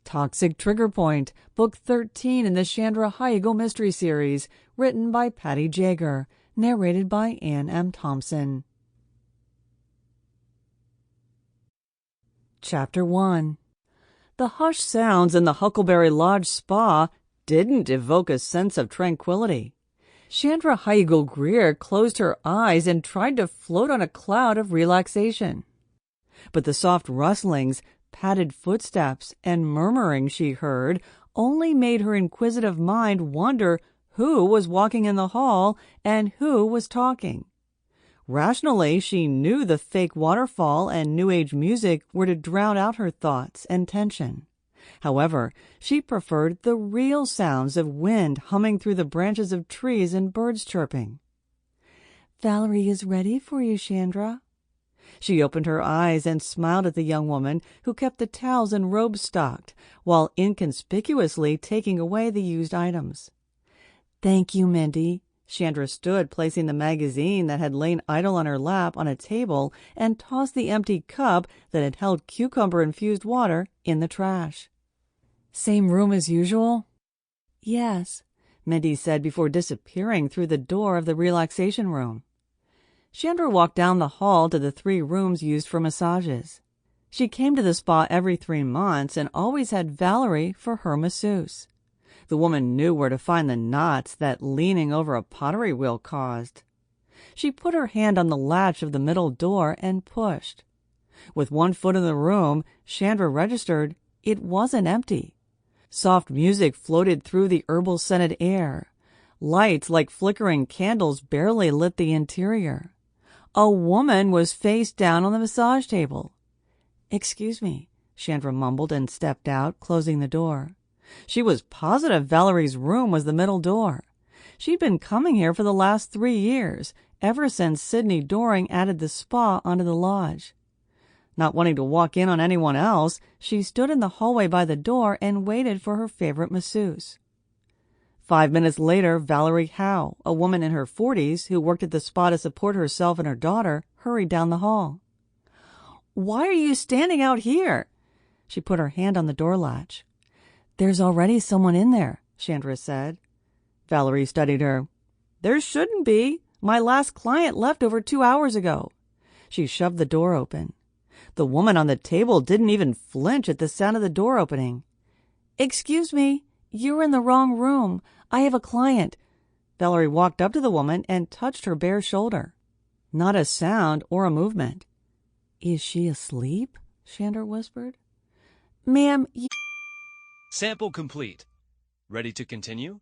Toxic Trigger Point, Book 13 in the Shandra Higheagle Mystery Series, written by Paty Jager, narrated by M Thompson. Chapter 1. The hushed sounds in the Huckleberry Lodge spa didn't evoke a sense of tranquility. Shandra Higheagle Greer closed her eyes and tried to float on a cloud of relaxation. But the soft rustlings, padded footsteps, and murmuring she heard only made her inquisitive mind wonder who was walking in the hall and who was talking. Rationally, she knew the fake waterfall and New Age music were to drown out her thoughts and tension. However, she preferred the real sounds of wind humming through the branches of trees and birds chirping. "Valerie is ready for you, Shandra." She opened her eyes and smiled at the young woman who kept the towels and robes stocked, while inconspicuously taking away the used items. "Thank you, Mindy." Shandra stood, placing the magazine that had lain idle on her lap on a table, and tossed the empty cup that had held cucumber-infused water in the trash. "Same room as usual?" "Yes," Mindy said before disappearing through the door of the relaxation room. Shandra walked down the hall to the 3 rooms used for massages. She came to the spa every 3 months and always had Valerie for her masseuse. The woman knew where to find the knots that leaning over a pottery wheel caused. She put her hand on the latch of the middle door and pushed. With one foot in the room, Shandra registered it wasn't empty. Soft music floated through the herbal-scented air. Lights like flickering candles barely lit the interior. A woman was face down on the massage table. "Excuse me," Shandra mumbled and stepped out, closing the door. She was positive Valerie's room was the middle door. She'd been coming here for the last 3 years, ever since Sidney Doring added the spa onto the lodge. Not wanting to walk in on anyone else, she stood in the hallway by the door and waited for her favorite masseuse. 5 minutes later, Valerie Howe, a woman in her 40s who worked at the spa to support herself and her daughter, hurried down the hall. "Why are you standing out here?" She put her hand on the door latch. "There's already someone in there," Shandra said. Valerie studied her. "There shouldn't be. My last client left over 2 hours ago." She shoved the door open. The woman on the table didn't even flinch at the sound of the door opening. "Excuse me, you're in the wrong room. I have a client." Valerie walked up to the woman and touched her bare shoulder. Not a sound or a movement. "Is she asleep?" Shandra whispered. "Ma'am, Sample complete. Ready to continue?